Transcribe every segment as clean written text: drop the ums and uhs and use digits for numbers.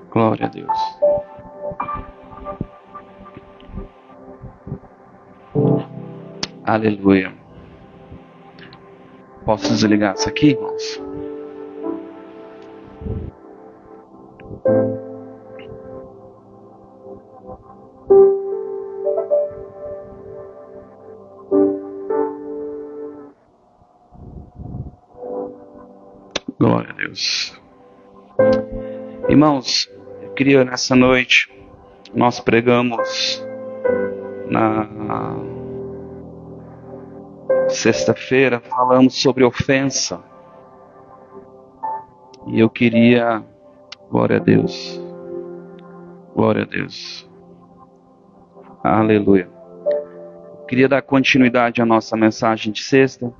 Glória a Deus. Aleluia. Posso desligar isso aqui, irmãos? Glória a Deus. Irmãos, eu queria nessa noite, nós pregamos na sexta-feira, falamos sobre ofensa. E eu queria, glória a Deus, glória a Deus, aleluia. Eu queria dar continuidade à nossa mensagem de sexta,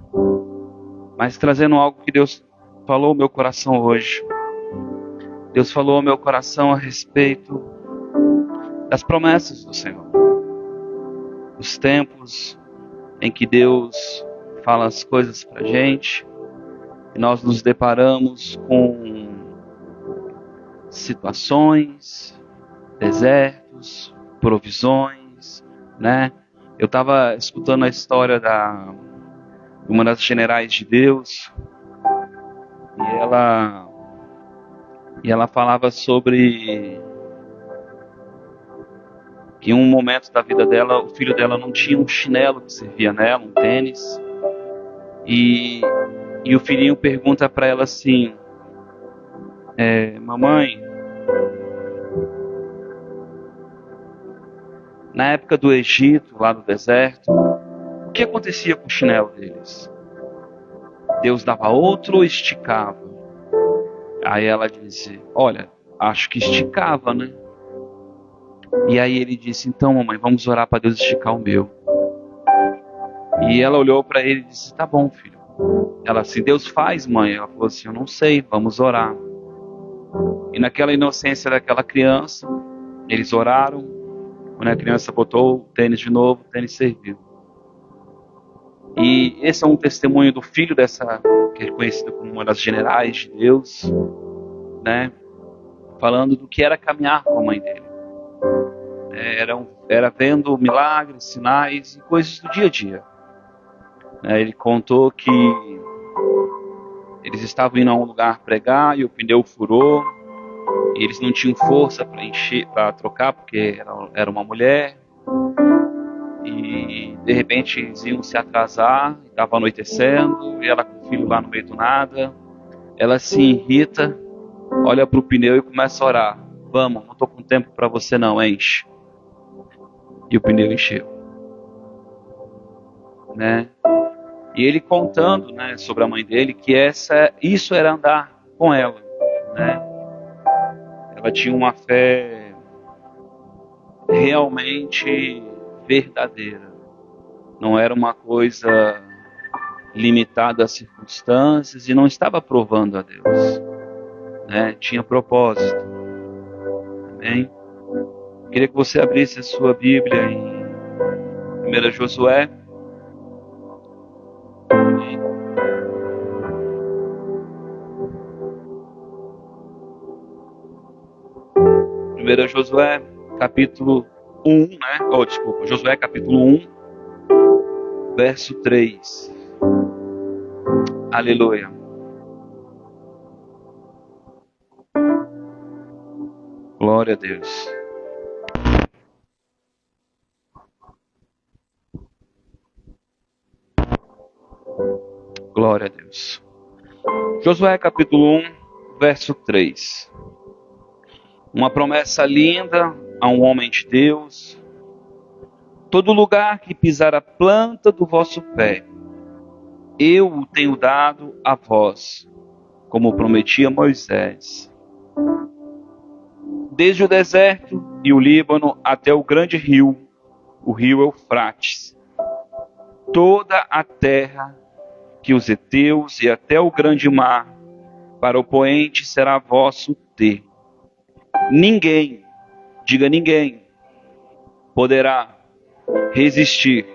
mas trazendo algo que Deus falou ao meu coração hoje. Deus falou ao meu coração a respeito das promessas do Senhor. Os tempos em que Deus fala as coisas pra gente, e nós nos deparamos com situações, desertos, provisões, né? Eu estava escutando a história de uma das generais de Deus, e ela falava sobre que em um momento da vida dela, o filho dela não tinha um chinelo que servia nela, um tênis, e o filhinho pergunta para ela assim, mamãe, na época do Egito, lá no deserto, o que acontecia com o chinelo deles? Deus dava outro ou esticava? Aí ela disse, olha, acho que esticava, né? E aí ele disse, então mamãe, vamos orar para Deus esticar o meu. E ela olhou para ele e disse, tá bom filho. Ela assim, Deus faz mãe? Ela falou assim, eu não sei, vamos orar. E naquela inocência daquela criança, eles oraram. Quando a criança botou o tênis de novo, o tênis serviu. E esse é um testemunho do filho dessa, que é conhecido como uma das generais de Deus, né? Falando do que era caminhar com a mãe dele. Era vendo milagres, sinais e coisas do dia a dia. Ele contou que eles estavam indo a um lugar pregar e o pneu furou. E eles não tinham força para trocar, porque era uma mulher. E de repente eles iam se atrasar, estava anoitecendo, e ela com o filho lá no meio do nada. Ela se irrita, olha para o pneu e começa a orar. Vamos, não estou com tempo para você não, enche. E o pneu encheu. Né? E ele contando, né, sobre a mãe dele, que isso era andar com ela. Né? Ela tinha uma fé realmente verdadeira. Não era uma coisa limitada às circunstâncias e não estava provando a Deus. Né? Tinha propósito. Amém? Queria que você abrisse a sua Bíblia em 1 Josué. Amém. Primeiro Josué, capítulo 1, né? Josué, capítulo 1, verso 3. Aleluia. Glória a Deus. Glória a Deus. Josué capítulo 1, verso 3. Uma promessa linda a um homem de Deus. Todo lugar que pisar a planta do vosso pé, eu o tenho dado a vós, como prometi a Moisés. Desde o deserto e o Líbano até o grande rio, o rio Eufrates. Toda a terra que os heteus e até o grande mar, para o poente será vosso ter. Ninguém, diga ninguém, poderá resistir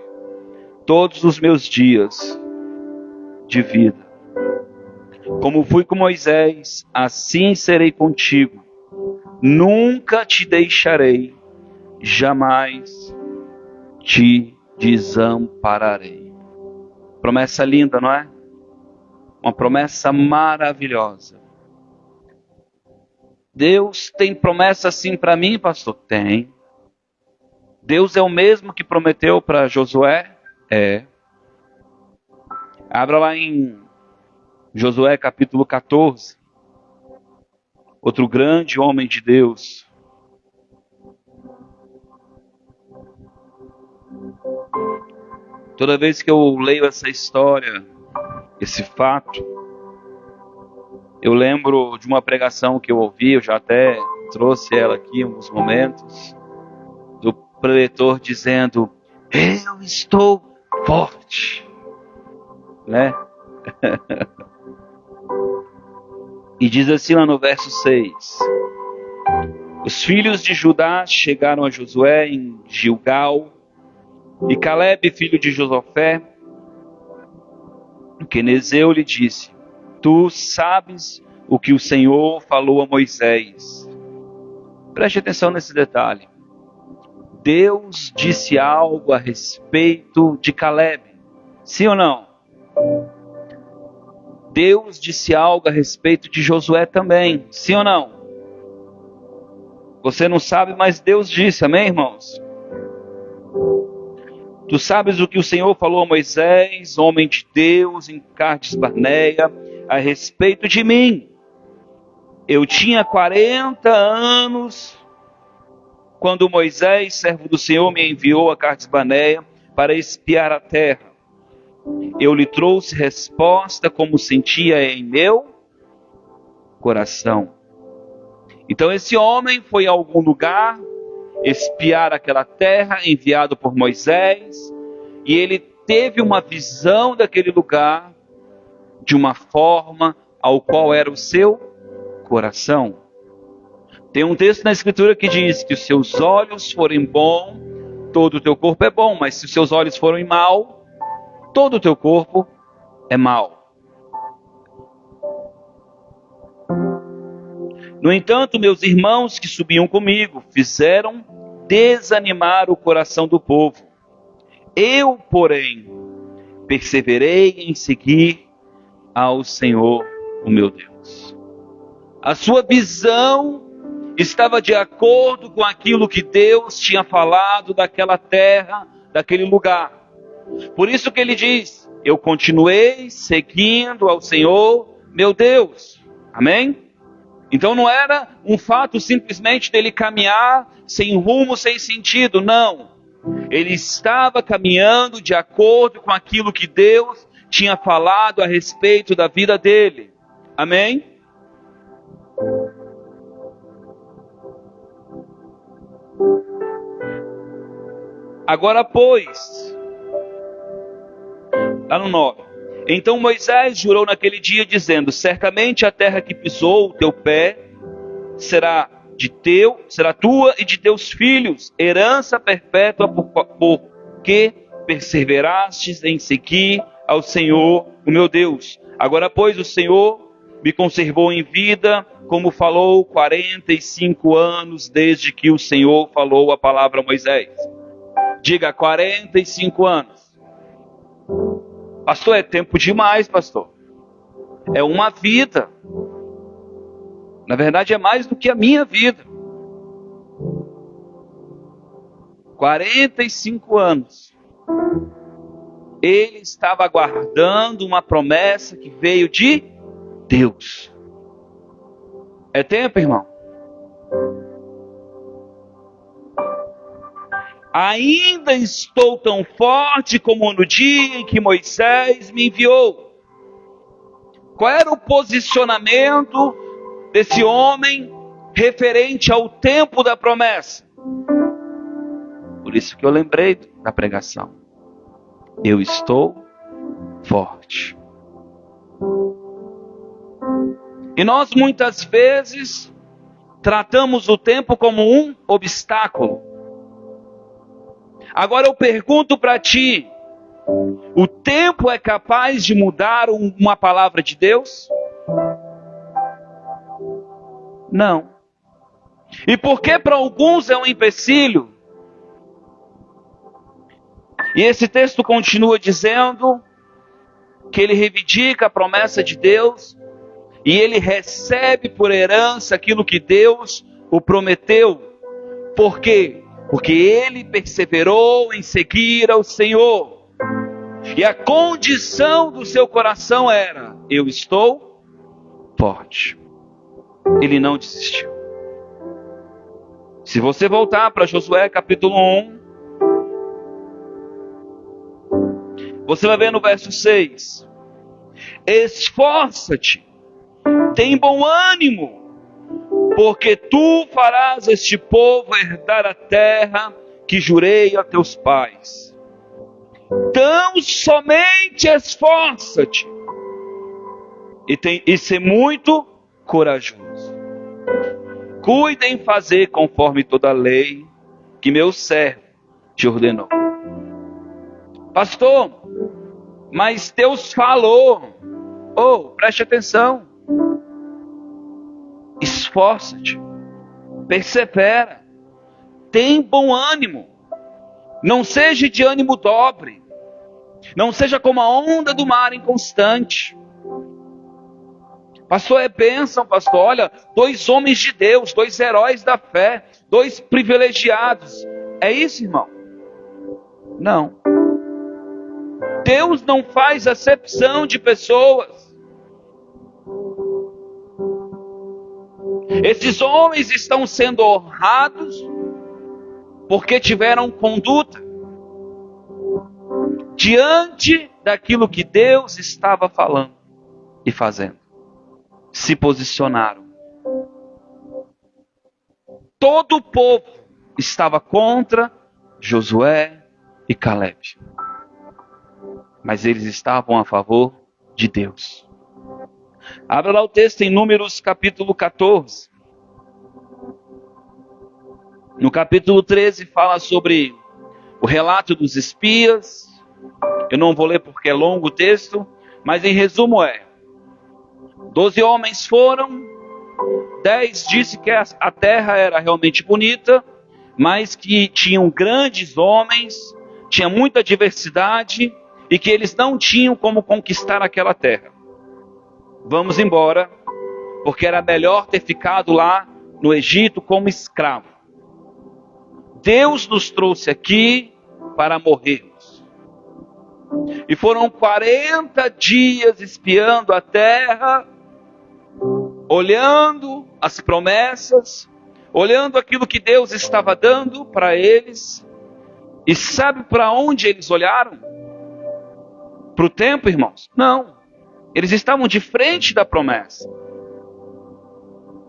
todos os meus dias de vida. Como fui com Moisés, assim serei contigo. Nunca te deixarei, jamais te desampararei. Promessa linda, não é? Uma promessa maravilhosa. Deus tem promessa assim para mim, pastor? Tem. Deus é o mesmo que prometeu para Josué? É. Abra lá em Josué capítulo 14. Outro grande homem de Deus. Toda vez que eu leio essa história, esse fato, eu lembro de uma pregação que eu ouvi, eu já até trouxe ela aqui em alguns momentos, do preletor dizendo: eu estou forte, né? E diz assim lá no verso 6: os filhos de Judá chegaram a Josué em Gilgal, e Caleb, filho de Josafé, o quenezeu, lhe disse: tu sabes o que o Senhor falou a Moisés. Preste atenção nesse detalhe. Deus disse algo a respeito de Caleb. Sim ou não? Deus disse algo a respeito de Josué também. Sim ou não? Você não sabe, mas Deus disse. Amém, irmãos? Tu sabes o que o Senhor falou a Moisés, homem de Deus, em Cades Barneia, a respeito de mim. Eu tinha 40 anos quando Moisés, servo do Senhor, me enviou a Cades Barneia para espiar a terra. Eu lhe trouxe resposta como sentia em meu coração. Então esse homem foi a algum lugar espiar aquela terra, enviado por Moisés, e ele teve uma visão daquele lugar de uma forma ao qual era o seu coração. Tem um texto na Escritura que diz que os seus olhos forem bons, todo o teu corpo é bom, mas se os seus olhos forem mal, todo o teu corpo é mal. No entanto, meus irmãos que subiam comigo fizeram desanimar o coração do povo. Eu, porém, perseverei em seguir ao Senhor, o meu Deus. A sua visão estava de acordo com aquilo que Deus tinha falado daquela terra, daquele lugar. Por isso que ele diz: eu continuei seguindo ao Senhor, meu Deus. Amém? Então não era um fato simplesmente dele caminhar sem rumo, sem sentido, não. Ele estava caminhando de acordo com aquilo que Deus tinha falado a respeito da vida dele. Amém? Agora, pois, lá no 9. Então Moisés jurou naquele dia, dizendo: certamente a terra que pisou o teu pé será tua e de teus filhos, herança perpétua, porque perseverastes em seguir ao Senhor, o meu Deus. Agora, pois, o Senhor me conservou em vida, como falou, 45 anos desde que o Senhor falou a palavra a Moisés. Diga, 45 anos. Pastor, é tempo demais, pastor. É uma vida. Na verdade, é mais do que a minha vida. 45 anos. Ele estava aguardando uma promessa que veio de Deus. É tempo, irmão? Ainda estou tão forte como no dia em que Moisés me enviou. Qual era o posicionamento desse homem referente ao tempo da promessa? Por isso que eu lembrei da pregação. Eu estou forte. E nós muitas vezes tratamos o tempo como um obstáculo. Agora eu pergunto para ti: o tempo é capaz de mudar uma palavra de Deus? Não. E porque para alguns é um empecilho, e esse texto continua dizendo que ele reivindica a promessa de Deus, e ele recebe por herança aquilo que Deus o prometeu. Por quê? Porque ele perseverou em seguir ao Senhor. E a condição do seu coração era: eu estou forte. Ele não desistiu. Se você voltar para Josué capítulo 1, você vai ver no verso 6. Esforça-te, tem bom ânimo, porque tu farás este povo herdar a terra que jurei a teus pais. Então somente esforça-te e ser muito corajoso. Cuida em fazer conforme toda a lei que meu servo te ordenou. Pastor, mas Deus falou. Preste atenção. Esforça-te, persevera, tem bom ânimo, não seja de ânimo dobre, não seja como a onda do mar inconstante. Pastor, é bênção, pastor. Olha, 2 homens de Deus, 2 heróis da fé, 2 privilegiados. É isso, irmão? Não. Deus não faz acepção de pessoas. Esses homens estão sendo honrados porque tiveram conduta diante daquilo que Deus estava falando e fazendo. Se posicionaram. Todo o povo estava contra Josué e Caleb, mas eles estavam a favor de Deus. Abra lá o texto em Números capítulo 14. No capítulo 13 fala sobre o relato dos espias. Eu não vou ler porque é longo o texto, mas em resumo 12 homens foram, 10 disse que a terra era realmente bonita, mas que tinham grandes homens, tinha muita diversidade e que eles não tinham como conquistar aquela terra. Vamos embora, porque era melhor ter ficado lá no Egito como escravo. Deus nos trouxe aqui para morrermos. E foram 40 dias espiando a terra, olhando as promessas, olhando aquilo que Deus estava dando para eles. E sabe para onde eles olharam? Para o tempo, irmãos? Não. Eles estavam de frente da promessa.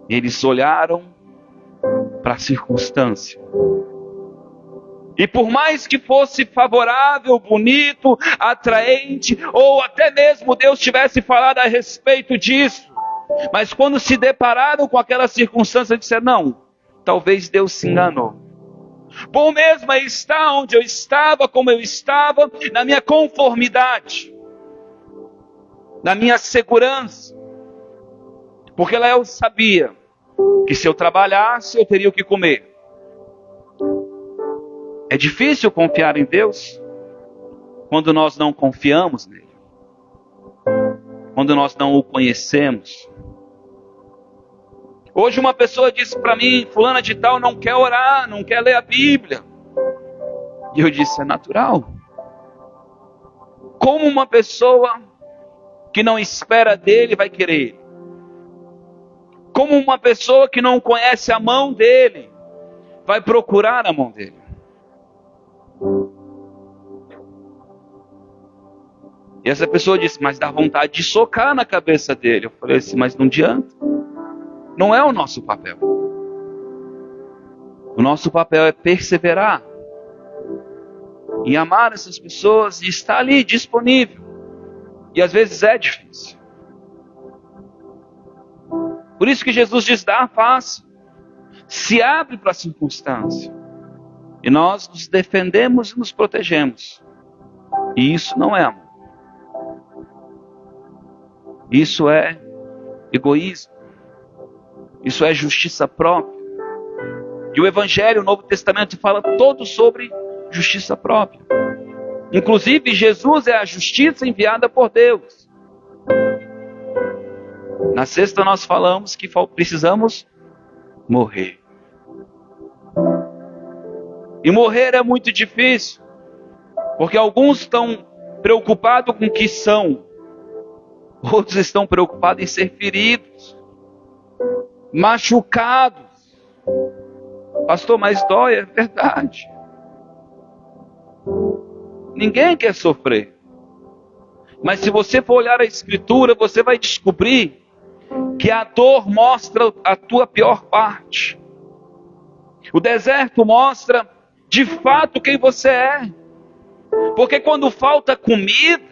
Eles olharam para a circunstância. E por mais que fosse favorável, bonito, atraente, ou até mesmo Deus tivesse falado a respeito disso, mas quando se depararam com aquela circunstância, disseram: não, talvez Deus se enganou. Bom mesmo é estar onde eu estava, como eu estava, na minha conformidade, na minha segurança, porque lá eu sabia que se eu trabalhasse, eu teria o que comer. É difícil confiar em Deus quando nós não confiamos nele, quando nós não o conhecemos. Hoje uma pessoa disse para mim: fulana de tal não quer orar, não quer ler a Bíblia. E eu disse: é natural. Como uma pessoa que não espera dele vai querer? Como uma pessoa que não conhece a mão dele vai procurar a mão dele? E essa pessoa disse: mas dá vontade de socar na cabeça dele. Eu falei assim: mas não adianta. Não é o nosso papel. O nosso papel é perseverar em amar essas pessoas e estar ali disponível. E às vezes é difícil. Por isso que Jesus diz: dá a face, se abre para a circunstância. E nós nos defendemos e nos protegemos. E isso não é amor. Isso é egoísmo. Isso é justiça própria. E o Evangelho, o Novo Testamento, fala todo sobre justiça própria. Inclusive, Jesus é a justiça enviada por Deus. Na sexta nós falamos que precisamos morrer. E morrer é muito difícil, porque alguns estão preocupados com o que são, outros estão preocupados em ser feridos, machucados. Pastor, mas dói, é verdade. Ninguém quer sofrer. Mas se você for olhar a Escritura, você vai descobrir que a dor mostra a tua pior parte. O deserto mostra de fato quem você é. Porque quando falta comida,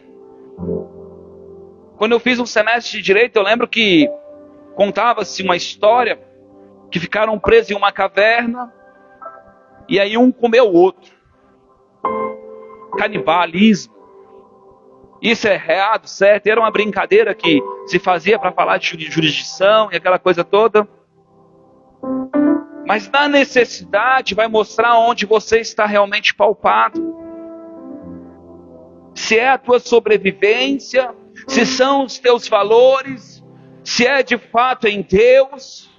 quando eu fiz um semestre de Direito, eu lembro que contava-se uma história que ficaram presos em uma caverna e aí um comeu o outro. Canibalismo. Isso é errado, certo? Era uma brincadeira que se fazia para falar de jurisdição e aquela coisa toda. Mas na necessidade vai mostrar onde você está realmente palpado. Se é a tua sobrevivência, se são os teus valores, se é de fato em Deus.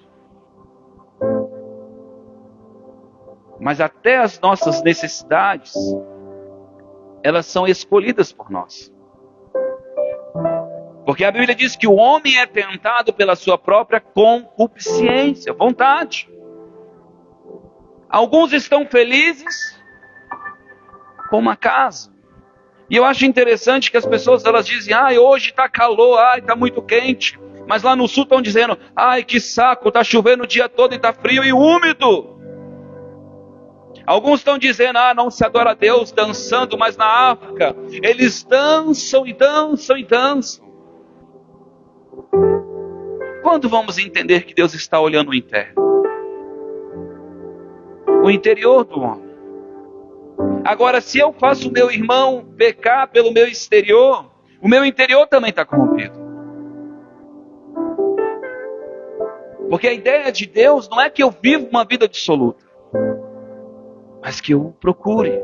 Mas até as nossas necessidades, elas são escolhidas por nós. Porque a Bíblia diz que o homem é tentado pela sua própria concupiscência, vontade. Alguns estão felizes com uma casa. E eu acho interessante que as pessoas elas dizem, hoje está calor, está muito quente. Mas lá no sul estão dizendo, que saco, está chovendo o dia todo e está frio e úmido. Alguns estão dizendo, não se adora a Deus dançando, mas na África eles dançam e dançam e dançam. Quando vamos entender que Deus está olhando o interno? O interior do homem. Agora, se eu faço o meu irmão pecar pelo meu exterior, o meu interior também está corrompido. Porque a ideia de Deus não é que eu viva uma vida dissoluta, mas que eu o procure,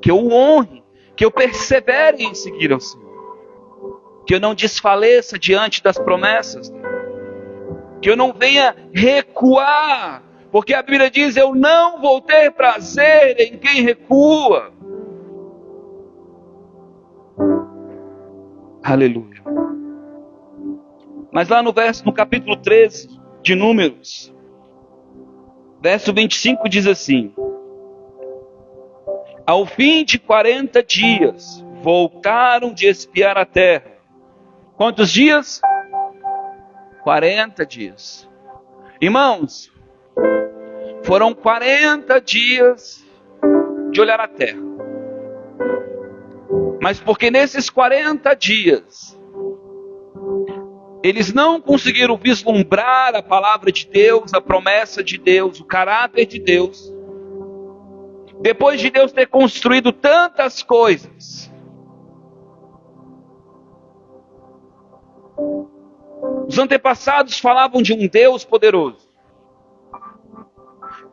que eu o honre, que eu persevere em seguir ao Senhor, que eu não desfaleça diante das promessas dele, que eu não venha recuar, porque a Bíblia diz, eu não vou ter prazer em quem recua. Aleluia. Mas lá no capítulo 13 de Números, verso 25 diz assim, ao fim de 40 dias, voltaram de espiar a terra. Quantos dias? 40 dias. Irmãos, foram 40 dias de olhar a terra. Mas porque nesses 40 dias, eles não conseguiram vislumbrar a palavra de Deus, a promessa de Deus, o caráter de Deus. Depois de Deus ter construído tantas coisas, os antepassados falavam de um Deus poderoso.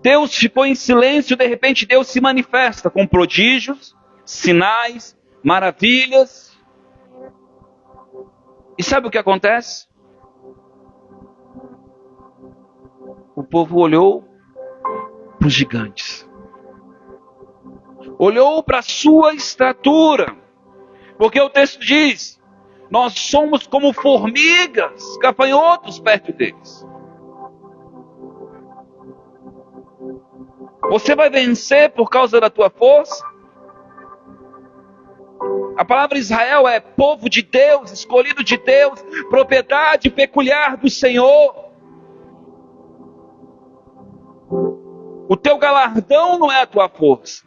Deus ficou em silêncio, de repente Deus se manifesta com prodígios, sinais, maravilhas. E sabe o que acontece? O povo olhou para os gigantes. Olhou para a sua estatura. Porque o texto diz, nós somos como formigas, gafanhotos perto deles. Você vai vencer por causa da tua força? A palavra Israel é povo de Deus, escolhido de Deus, propriedade peculiar do Senhor. O teu galardão não é a tua força.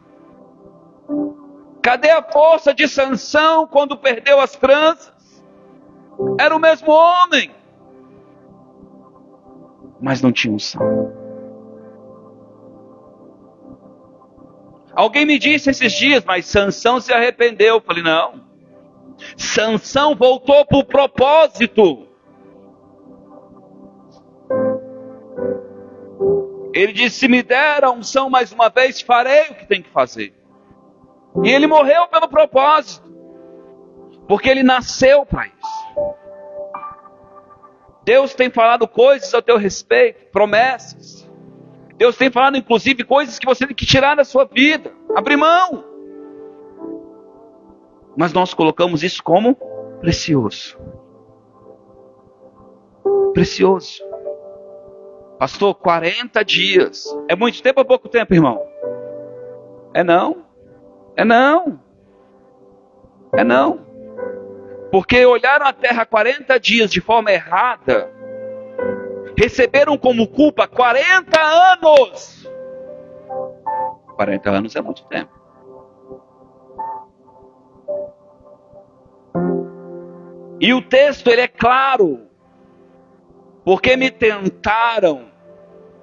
Cadê a força de Sansão quando perdeu as tranças? Era o mesmo homem, mas não tinha unção. Alguém me disse esses dias, mas Sansão se arrependeu. Eu falei, não. Sansão voltou para o propósito. Ele disse: se me der a unção mais uma vez, farei o que tem que fazer. E ele morreu pelo propósito, porque ele nasceu para isso. Deus tem falado coisas a teu respeito, promessas. Deus tem falado inclusive coisas que você tem que tirar da sua vida, abrir mão. Mas nós colocamos isso como precioso. Precioso. Pastor, 40 dias. É muito tempo ou pouco tempo, irmão? É não. É não. É não. Porque olharam a terra 40 dias de forma errada. Receberam como culpa 40 anos. 40 anos é muito tempo. E o texto ele é claro. Porque me tentaram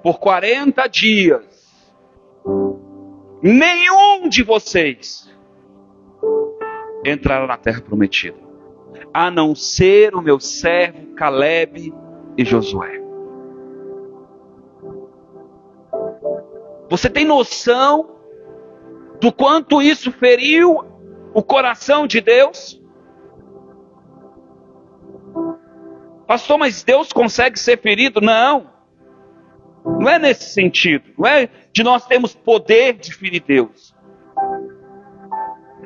por 40 dias. Nenhum de vocês entrará na terra prometida, a não ser o meu servo Caleb e Josué. Você tem noção do quanto isso feriu o coração de Deus? Pastor, mas Deus consegue ser ferido? Não. Não é nesse sentido. Não é de nós termos poder de ferir Deus.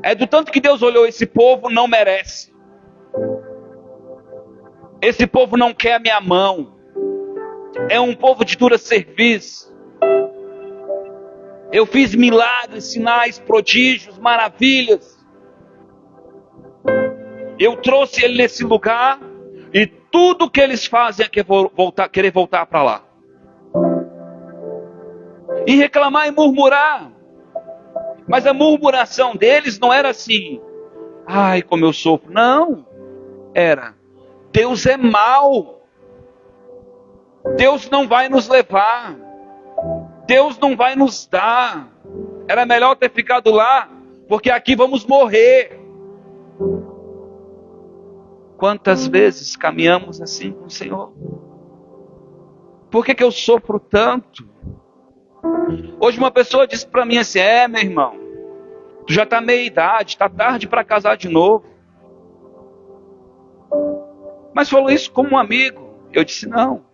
É do tanto que Deus olhou, esse povo não merece. Esse povo não quer a minha mão. É um povo de dura serviço. Eu fiz milagres, sinais, prodígios, maravilhas. Eu trouxe ele nesse lugar e tudo que eles fazem é querer voltar para lá. E reclamar e murmurar. Mas a murmuração deles não era assim: ai, como eu sofro. Não. Era: Deus é mau. Deus não vai nos levar. Deus não vai nos dar. Era melhor ter ficado lá, porque aqui vamos morrer. Quantas vezes caminhamos assim com o Senhor? Por que eu sofro tanto? Hoje uma pessoa disse para mim assim: meu irmão, tu já está meia idade, está tarde para casar de novo. Mas falou isso como um amigo. Eu disse: não,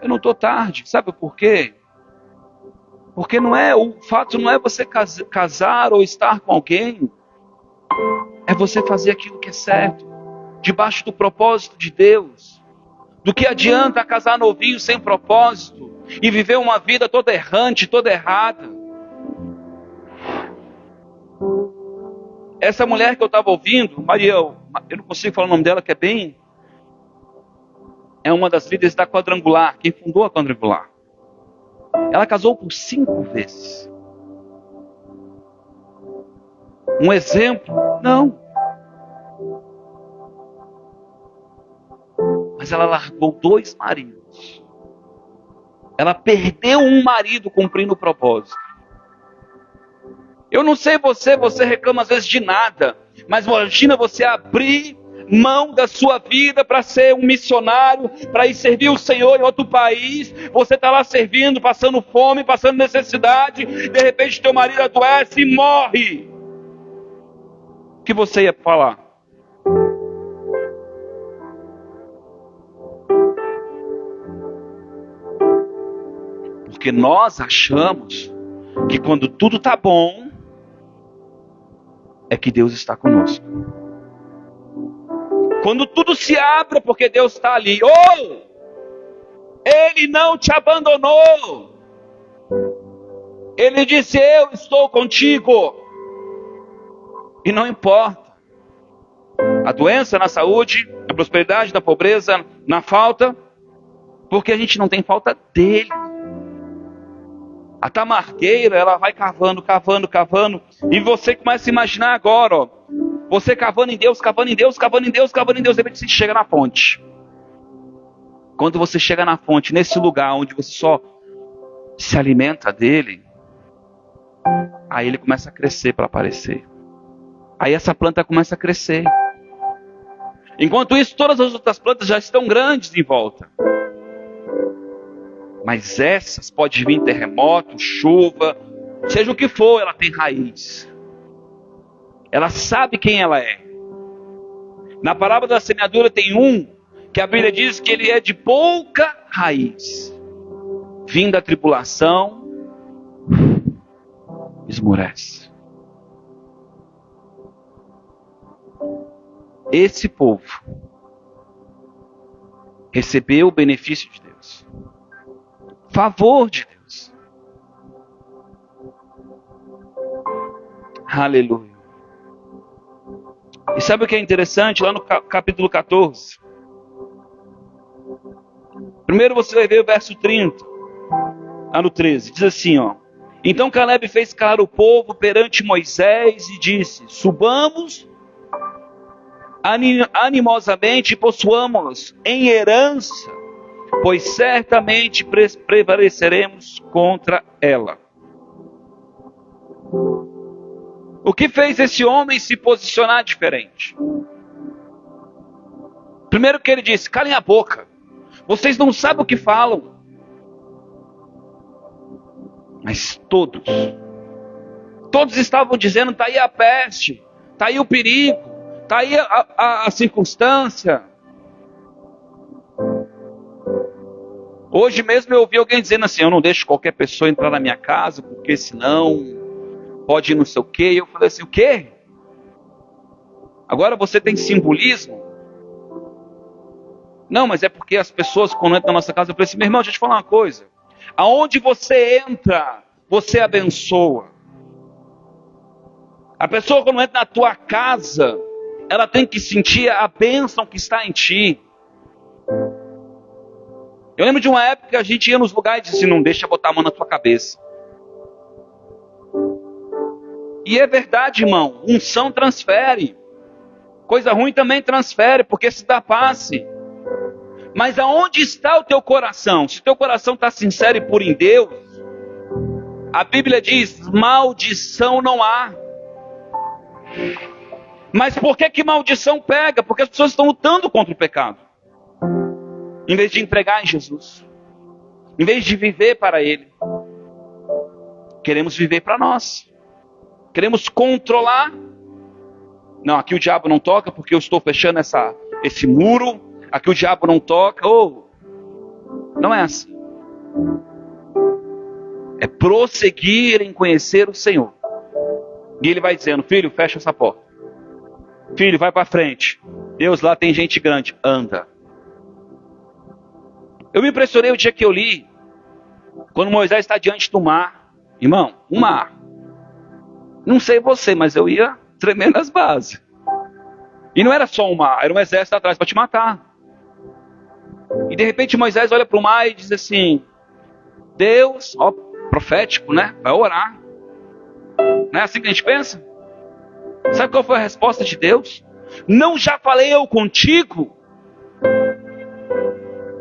eu não estou tarde. Sabe por quê? Porque o fato não é você casar ou estar com alguém. É você fazer aquilo que é certo, debaixo do propósito de Deus. Do que adianta casar novinho sem propósito e viver uma vida toda errante, toda errada? Essa mulher que eu estava ouvindo, Mariel, eu não consigo falar o nome dela, que é uma das líderes da Quadrangular, quem fundou a Quadrangular. Ela casou por 5 vezes. Um exemplo? Não. Mas ela largou 2 maridos. Ela perdeu um marido cumprindo o propósito. Eu não sei você reclama às vezes de nada. Mas imagina você abrir mão da sua vida para ser um missionário, para ir servir o Senhor em outro país. Você está lá servindo, passando fome, passando necessidade. De repente teu marido adoece e morre. O que você ia falar? Porque nós achamos que quando tudo está bom, é que Deus está conosco. Quando tudo se abre, porque Deus está ali. Ele não te abandonou. Ele disse: eu estou contigo. E não importa a doença, na saúde, na prosperidade, na pobreza, na falta, porque a gente não tem falta dele. A tamarqueira, ela vai cavando, cavando, cavando, e você começa a imaginar agora, você cavando em Deus, cavando em Deus, cavando em Deus, cavando em Deus, de repente você chega na fonte. Quando você chega na fonte, nesse lugar onde você só se alimenta dele, aí ele começa a crescer para aparecer. Aí essa planta começa a crescer. Enquanto isso, todas as outras plantas já estão grandes em volta. Mas essas, pode vir terremoto, chuva, seja o que for, ela tem raiz. Ela sabe quem ela é. Na parábola da semeadura tem um que a Bíblia diz que ele é de pouca raiz. Vindo a tribulação, esmorece. Esse povo recebeu o benefício de Deus, favor de Deus. Aleluia. E sabe o que é interessante? Lá no capítulo 14. Primeiro você vai ver o verso 30. Lá no 13. Diz assim, ó. Então Caleb fez calar o povo perante Moisés e disse: subamos animosamente e possuamos em herança, pois certamente prevaleceremos contra ela. O que fez esse homem se posicionar diferente? Primeiro que ele disse: calem a boca, vocês não sabem o que falam. Mas todos estavam dizendo: está aí a peste, está aí o perigo, está aí a circunstância. Hoje mesmo eu ouvi alguém dizendo assim: eu não deixo qualquer pessoa entrar na minha casa, porque senão pode ir não sei o quê. E eu falei assim: o quê? Agora você tem simbolismo? Não, mas é porque as pessoas quando entram na nossa casa, eu falei assim: meu irmão, deixa eu te falar uma coisa. Aonde você entra, você abençoa. A pessoa quando entra na tua casa, ela tem que sentir a bênção que está em ti. Eu lembro de uma época que a gente ia nos lugares e disse assim: não deixa botar a mão na tua cabeça. E é verdade, irmão, unção transfere. Coisa ruim também transfere, porque se dá passe. Mas aonde está o teu coração? Se o teu coração está sincero e puro em Deus, a Bíblia diz: maldição não há. Mas por que maldição pega? Porque as pessoas estão lutando contra o pecado. Em vez de entregar em Jesus. Em vez de viver para Ele. Queremos viver para nós. Queremos controlar. Não, aqui o diabo não toca porque eu estou fechando esse muro. Aqui o diabo não toca. Não é assim. É prosseguir em conhecer o Senhor. E Ele vai dizendo: filho, fecha essa porta. Filho, vai para frente. Deus, lá tem gente grande. Anda. Eu me impressionei o dia que eu li, quando Moisés está diante do mar. Irmão, um mar. Não sei você, mas eu ia tremendo nas bases. E não era só um mar, era um exército atrás para te matar. E de repente Moisés olha para o mar e diz assim: Deus, ó, profético, né? Vai orar. Não é assim que a gente pensa? Sabe qual foi a resposta de Deus? Não já falei eu contigo?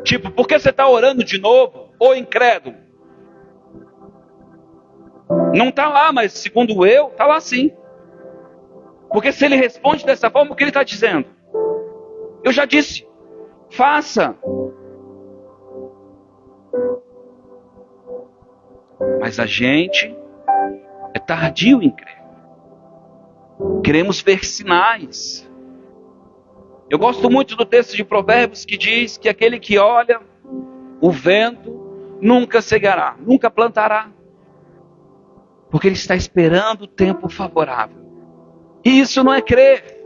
Tipo, por que você está orando de novo? Ô incrédulo. Não está lá, mas segundo eu, está lá sim. Porque se ele responde dessa forma, o que ele está dizendo? Eu já disse, faça. Mas a gente é tardio em crer. Queremos ver sinais. Eu gosto muito do texto de Provérbios que diz que aquele que olha o vento nunca cegará, nunca plantará. Porque ele está esperando o tempo favorável. E isso não é crer.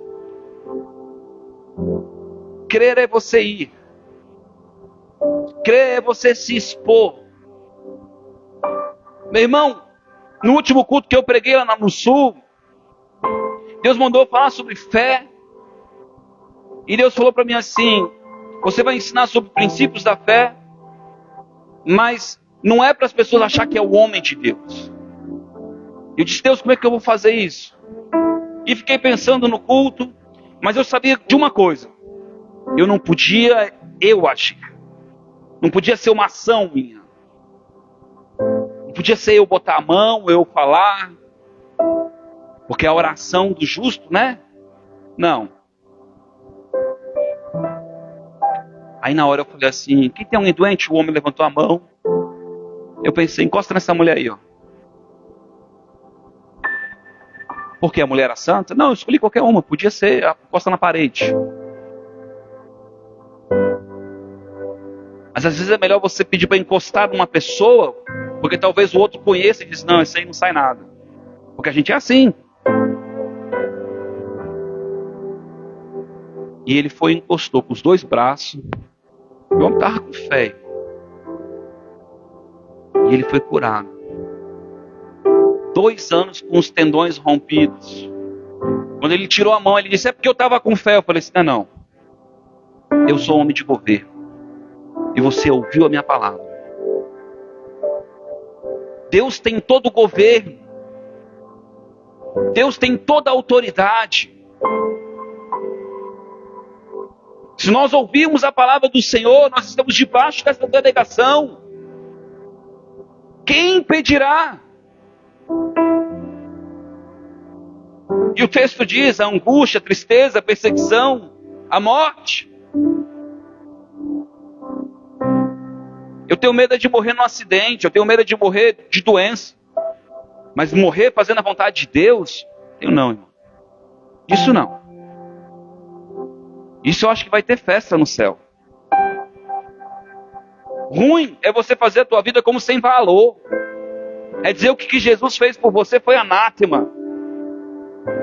Crer é você ir. Crer é você se expor. Meu irmão, no último culto que eu preguei lá no sul, Deus mandou falar sobre fé. E Deus falou para mim assim: você vai ensinar sobre princípios da fé, mas não é para as pessoas achar que é o homem de Deus. Eu disse: Deus, como é que eu vou fazer isso? E fiquei pensando no culto, mas eu sabia de uma coisa: eu não podia eu agir. Não podia ser uma ação minha. Não podia ser eu botar a mão, eu falar. Porque a oração do justo, né? Não. Aí na hora eu falei assim: quem tem alguém doente? O homem levantou a mão. Eu pensei, encosta nessa mulher aí, ó. Porque a mulher era santa? Não, eu escolhi qualquer uma. Podia ser, encosta na parede. Mas às vezes é melhor você pedir para encostar numa pessoa, porque talvez o outro conheça e diz, não, isso aí não sai nada. Porque a gente é assim. E ele foi e encostou com os dois braços. O homem estava com fé. E ele foi curado. 2 anos com os tendões rompidos. Quando ele tirou a mão, ele disse, é porque eu estava com fé. Eu falei assim, não. Eu sou homem de governo. E você ouviu a minha palavra. Deus tem todo o governo. Deus tem toda a autoridade. Se nós ouvirmos a palavra do Senhor, nós estamos debaixo dessa delegação. Quem impedirá? E o texto diz, a angústia, a tristeza, a perseguição, a morte. Eu tenho medo de morrer num acidente, eu tenho medo de morrer de doença. Mas morrer fazendo a vontade de Deus, eu não, irmão. Isso não. Isso eu acho que vai ter festa no céu. Ruim é você fazer a tua vida como sem valor. É dizer o que Jesus fez por você foi anátema.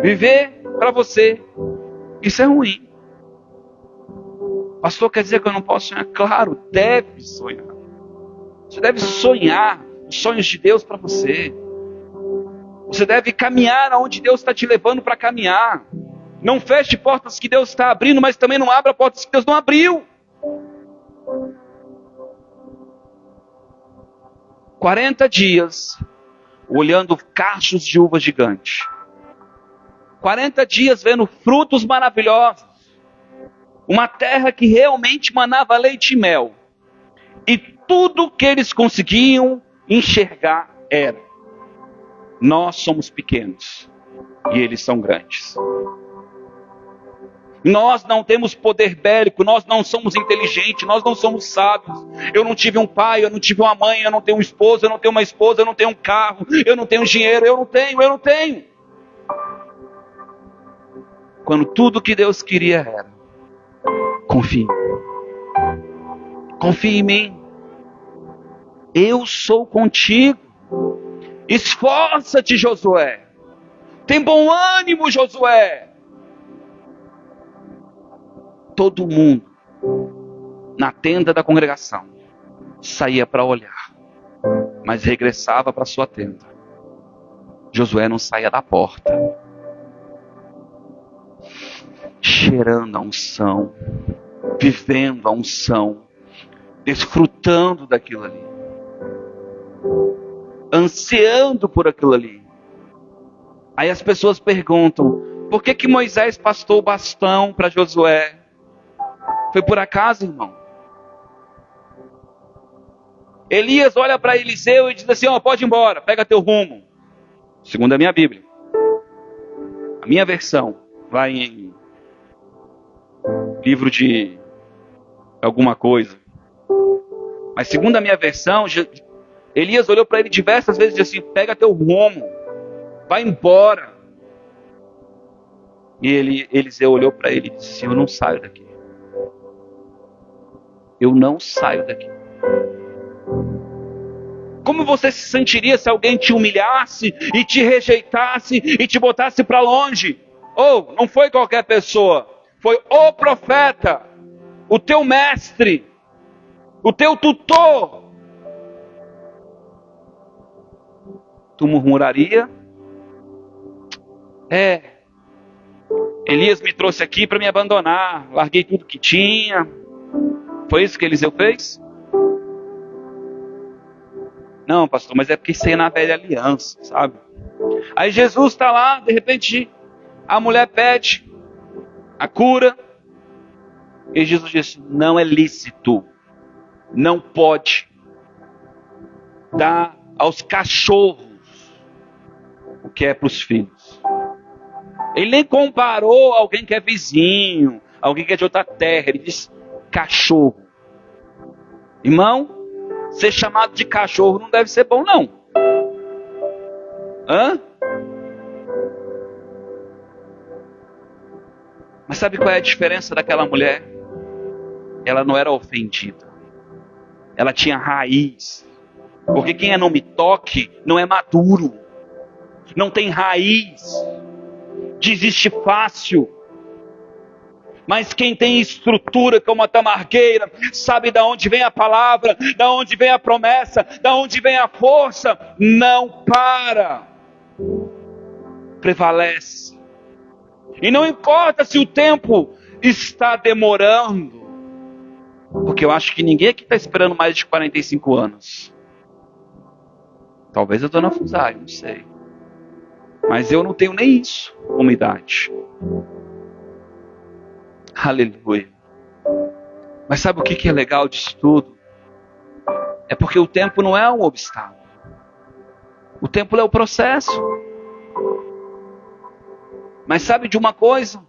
Viver para você. Isso é ruim. Pastor, quer dizer que eu não posso sonhar? Claro, deve sonhar. Você deve sonhar os sonhos de Deus para você. Você deve caminhar aonde Deus está te levando para caminhar. Não feche portas que Deus está abrindo, mas também não abra portas que Deus não abriu. 40 dias olhando cachos de uva gigante. 40 dias vendo frutos maravilhosos. Uma terra que realmente manava leite e mel. E tudo que eles conseguiam enxergar era: nós somos pequenos e eles são grandes. Nós não temos poder bélico, nós não somos inteligentes, nós não somos sábios. Eu não tive um pai, eu não tive uma mãe, eu não tenho um esposo, eu não tenho uma esposa, eu não tenho um carro, eu não tenho dinheiro, eu não tenho. Quando tudo que Deus queria era: confie em mim. Confie em mim. Eu sou contigo. Esforça-te, Josué. Tem bom ânimo, Josué. Todo mundo na tenda da congregação saía para olhar, mas regressava para sua tenda. Josué não saía da porta, cheirando a unção, vivendo a unção, desfrutando daquilo ali, ansiando por aquilo ali. Aí as pessoas perguntam: por que Moisés passou o bastão para Josué? Foi por acaso, irmão? Elias olha para Eliseu e diz assim: ó, pode ir embora, pega teu rumo. Segundo a minha Bíblia, a minha versão vai em livro de alguma coisa, mas segundo a minha versão, Elias olhou para ele diversas vezes e disse assim: pega teu rumo, vai embora. E Eliseu olhou para ele e disse assim: eu não saio daqui. Eu não saio daqui. Como você se sentiria se alguém te humilhasse e te rejeitasse e te botasse para longe? Ou não foi qualquer pessoa, foi o profeta, o teu mestre, o teu tutor. Tu murmuraria? Elias me trouxe aqui para me abandonar, larguei tudo que tinha. Foi isso que Eliseu fez? Não, pastor, mas é porque isso aí é na velha aliança, sabe? Aí Jesus está lá, de repente a mulher pede a cura. E Jesus disse: não é lícito, não pode dar aos cachorros o que é para os filhos. Ele nem comparou alguém que é vizinho, alguém que é de outra terra. Ele disse cachorro. Irmão, Ser chamado de cachorro não deve ser bom, não. Hã? Mas sabe qual é a diferença daquela mulher? Ela não era ofendida. Ela tinha raiz. Porque quem é não me toque não é maduro. Não tem raiz. Desiste fácil. Mas quem tem estrutura como a tamargueira, sabe de onde vem a palavra, de onde vem a promessa, de onde vem a força, não para. Prevalece. E não importa se o tempo está demorando. Porque eu acho que ninguém aqui está esperando mais de 45 anos. Talvez a dona Fusai, não sei. Mas eu não tenho nem isso como idade. Aleluia. Mas sabe o que é legal disso tudo? É porque o tempo não é um obstáculo. O tempo é o processo. Mas sabe de uma coisa?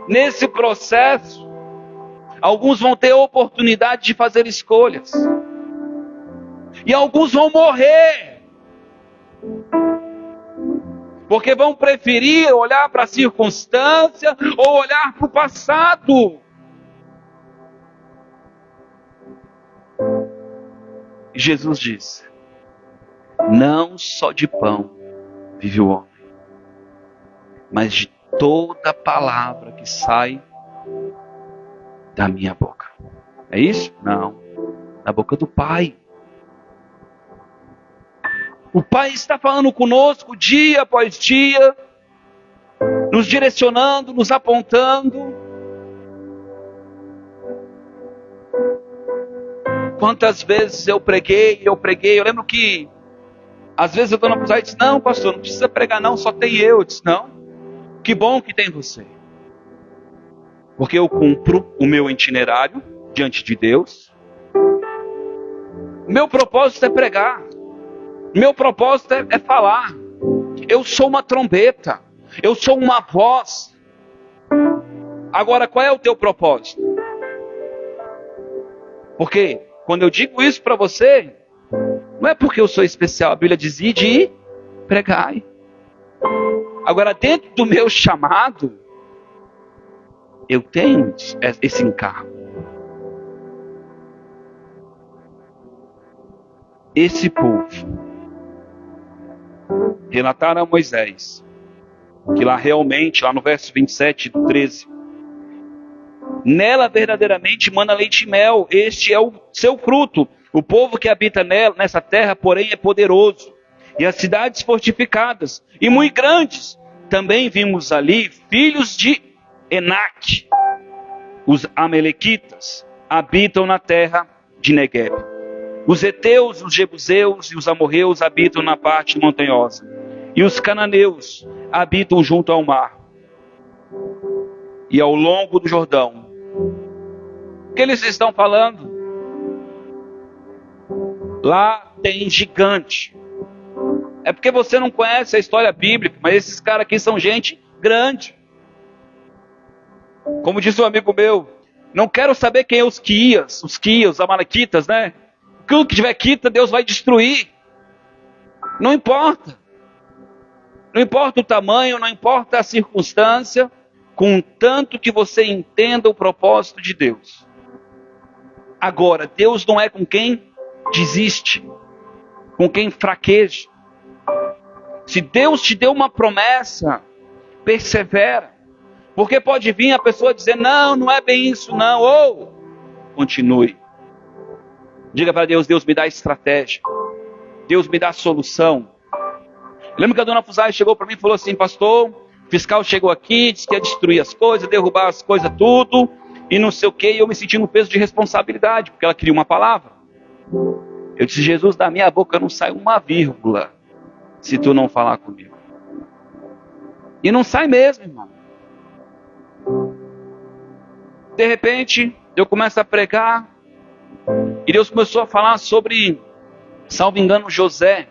Nesse processo, alguns vão ter a oportunidade de fazer escolhas. E alguns vão morrer. Porque vão preferir olhar para a circunstância ou olhar para o passado. E Jesus disse: não só de pão vive o homem, mas de toda palavra que sai da minha boca. É isso? Não. Da boca do Pai. O Pai está falando conosco dia após dia, nos direcionando, nos apontando. Quantas vezes eu preguei. Eu lembro que, às vezes a dona Fusai disse: não, pastor, não precisa pregar não, só tem eu. Eu disse: não, que bom que tem você. Porque eu cumpro o meu itinerário diante de Deus. O meu propósito é pregar. Meu propósito é falar. Eu sou uma trombeta. Eu sou uma voz. Agora, qual é o teu propósito? Porque quando eu digo isso para você, não é porque eu sou especial. A Bíblia diz: ide e pregai. Agora, dentro do meu chamado, eu tenho esse encargo. Esse povo relataram a Moisés que lá realmente, lá no verso 27 do 13, nela verdadeiramente mana leite e mel, este é o seu fruto. O povo que habita nela, nessa terra, porém, é poderoso, e as cidades fortificadas e muito grandes. Também vimos ali filhos de Enaque. Os amalequitas habitam na terra de Negueb. Os heteus, os jebuseus e os amorreus habitam na parte montanhosa. E os cananeus habitam junto ao mar e ao longo do Jordão. O que eles estão falando? Lá tem gigante. É porque você não conhece a história bíblica, mas esses caras aqui são gente grande. Como disse um amigo meu, não quero saber quem é os Quias, os amalequitas, né? Tudo que tiver quita, Deus vai destruir. Não importa. Não importa o tamanho, não importa a circunstância, contanto que você entenda o propósito de Deus. Agora, Deus não é com quem desiste, com quem fraqueja. Se Deus te deu uma promessa, persevera. Porque pode vir a pessoa dizer: não, não é bem isso não. Ou, continue. Diga para Deus: Deus me dá estratégia. Deus me dá solução. Lembra que a dona Fusai chegou para mim e falou assim: pastor, o fiscal chegou aqui, disse que ia destruir as coisas, derrubar as coisas tudo, e não sei o que, e eu me senti no peso de responsabilidade, porque ela queria uma palavra. Eu disse: Jesus, da minha boca não sai uma vírgula, se tu não falar comigo. E não sai mesmo, irmão. De repente, eu começo a pregar, e Deus começou a falar sobre, salvo engano, José.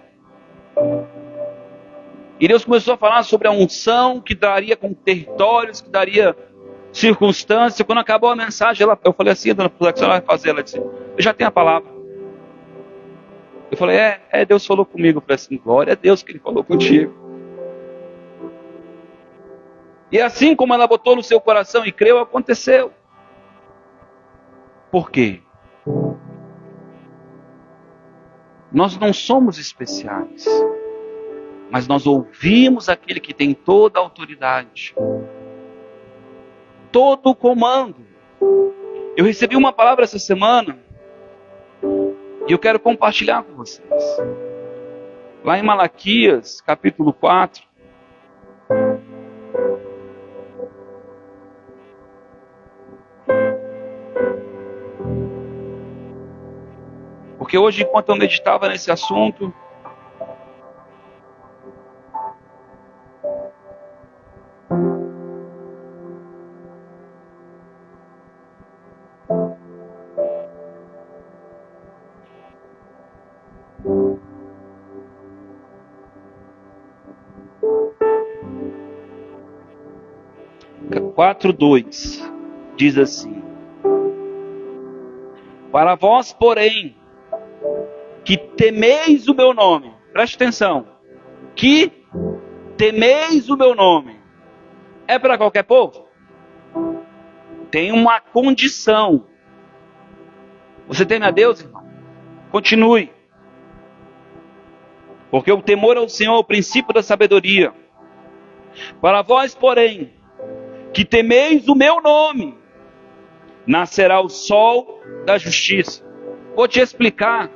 E Deus começou a falar sobre a unção que daria com territórios, que daria circunstância. Quando acabou a mensagem, eu falei assim: dona Fusai, o que você vai fazer? Ela disse: eu já tenho a palavra. Eu falei, Deus falou comigo. Eu falei assim, glória a Deus que Ele falou contigo. E assim como ela botou no seu coração e creu, aconteceu. Por quê? Nós não somos especiais, mas nós ouvimos aquele que tem toda a autoridade, todo o comando. Eu recebi uma palavra essa semana e eu quero compartilhar com vocês. Lá em Malaquias, capítulo 4. Porque hoje, enquanto eu meditava nesse assunto, Quatro 2 diz assim: para vós, porém, que temeis o meu nome, preste atenção, que temeis o meu nome, é para qualquer povo? Tem uma condição. Você teme a Deus, irmão? Continue. Porque o temor ao Senhor é o princípio da sabedoria. Para vós, porém, que temeis o meu nome, nascerá o sol da justiça. Vou te explicar.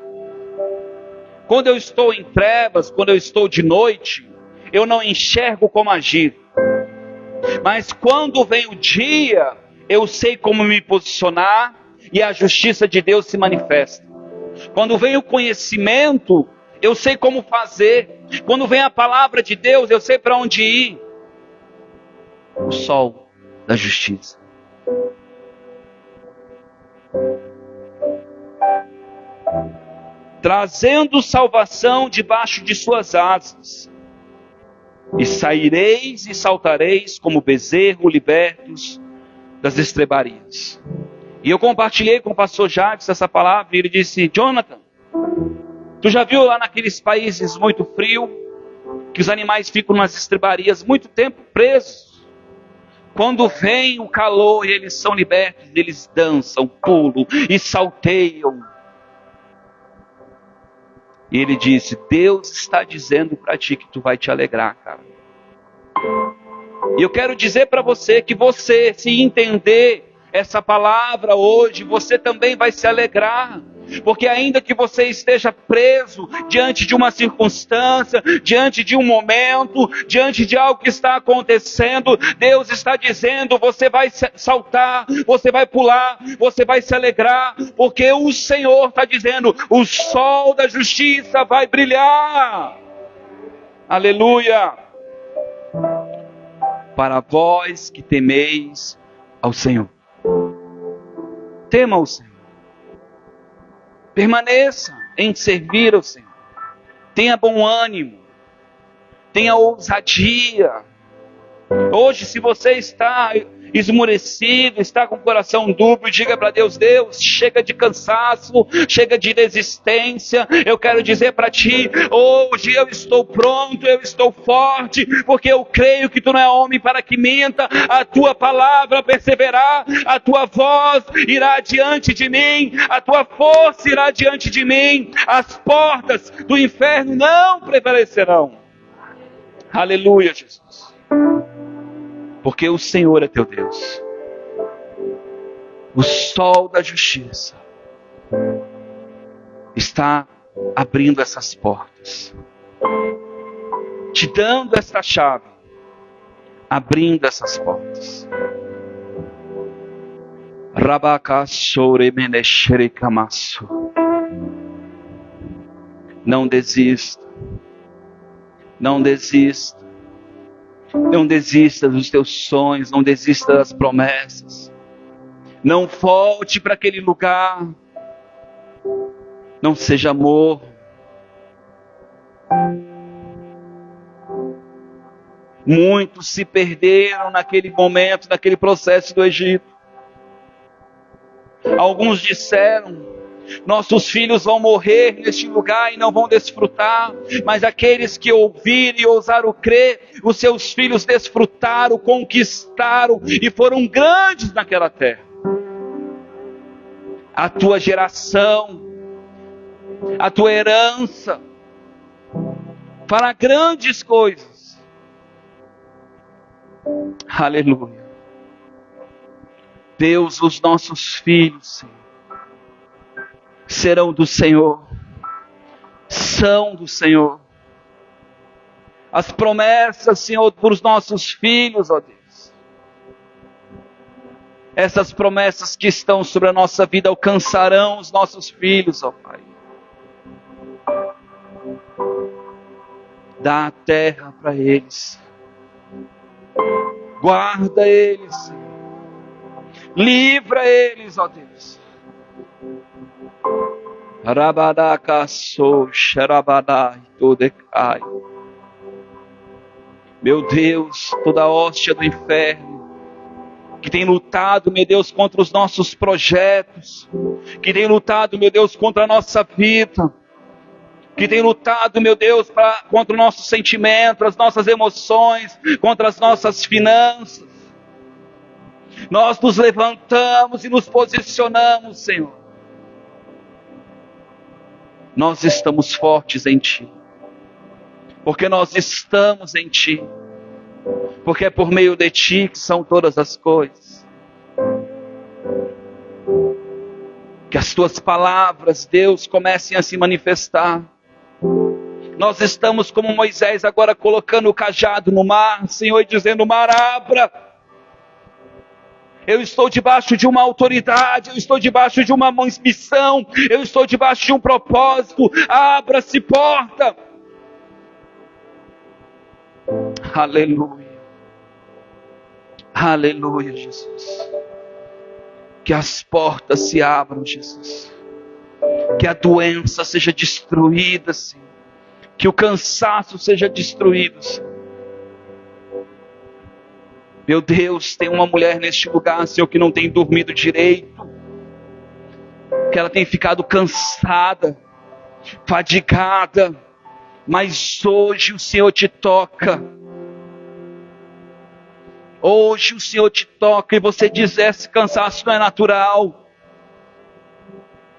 Quando eu estou em trevas, quando eu estou de noite, eu não enxergo como agir. Mas quando vem o dia, eu sei como me posicionar e a justiça de Deus se manifesta. Quando vem o conhecimento, eu sei como fazer. Quando vem a palavra de Deus, eu sei para onde ir. O sol da justiça. Trazendo salvação debaixo de suas asas. E saireis e saltareis como bezerro libertos das estrebarias. E eu compartilhei com o pastor Jacques essa palavra e ele disse: Jonathan, tu já viu lá naqueles países muito frios, que os animais ficam nas estrebarias muito tempo presos? Quando vem o calor e eles são libertos, eles dançam, pulam e salteiam. E ele disse: Deus está dizendo para ti que tu vai te alegrar, cara. E eu quero dizer para você que você, se entender essa palavra hoje, você também vai se alegrar. Porque ainda que você esteja preso diante de uma circunstância, diante de um momento, diante de algo que está acontecendo, Deus está dizendo: você vai saltar, você vai pular, você vai se alegrar, porque o Senhor está dizendo: o sol da justiça vai brilhar. Aleluia! Para vós que temeis ao Senhor. Tema o Senhor. Permaneça em servir ao Senhor. Tenha bom ânimo. Tenha ousadia. Hoje, se você está esmurecido, está com o coração dúbio, diga para Deus: Deus, chega de cansaço, chega de desistência. Eu quero dizer para ti: hoje eu estou pronto, eu estou forte, porque eu creio que tu não é homem para que minta. A tua palavra perseverar, a tua voz irá diante de mim, a tua força irá diante de mim. As portas do inferno não prevalecerão. Aleluia, Jesus. Porque o Senhor é teu Deus. O sol da justiça está abrindo essas portas, te dando esta chave, abrindo essas portas. Não desista. Não desista. Não desista dos teus sonhos, não desista das promessas. Não volte para aquele lugar. Não seja morno. Muitos se perderam naquele momento, naquele processo do Egito. Alguns disseram: Nossos filhos vão morrer neste lugar e não vão desfrutar, mas aqueles que ouviram e ousaram crer, os seus filhos desfrutaram, conquistaram e foram grandes naquela terra. A tua geração, a tua herança, fará grandes coisas. Aleluia. Deus, os nossos filhos, Senhor, serão do Senhor, são do Senhor. As promessas, Senhor, para os nossos filhos, ó Deus. Essas promessas que estão sobre a nossa vida alcançarão os nossos filhos, ó Pai. Dá a terra para eles. Guarda eles, Senhor. Livra eles, ó Deus. Meu Deus, toda a hóstia do inferno que tem lutado, meu Deus, contra os nossos projetos, que tem lutado, meu Deus, contra a nossa vida, que tem lutado, meu Deus, contra o nosso sentimento, as nossas emoções, contra as nossas finanças. Nós nos levantamos e nos posicionamos, Senhor. Nós estamos fortes em Ti, porque nós estamos em Ti, porque é por meio de Ti que são todas as coisas. Que as Tuas palavras, Deus, comecem a se manifestar. Nós estamos como Moisés agora colocando o cajado no mar, Senhor, e dizendo: mar, abra. Eu estou debaixo de uma autoridade, eu estou debaixo de uma missão, eu estou debaixo de um propósito. Abra-se porta. Aleluia. Aleluia, Jesus. Que as portas se abram, Jesus. Que a doença seja destruída, Senhor. Que o cansaço seja destruído, Senhor. Meu Deus, tem uma mulher neste lugar, Senhor, que não tem dormido direito, que ela tem ficado cansada, fadigada, mas hoje o Senhor te toca. Hoje o Senhor te toca e você diz: esse cansaço não é natural.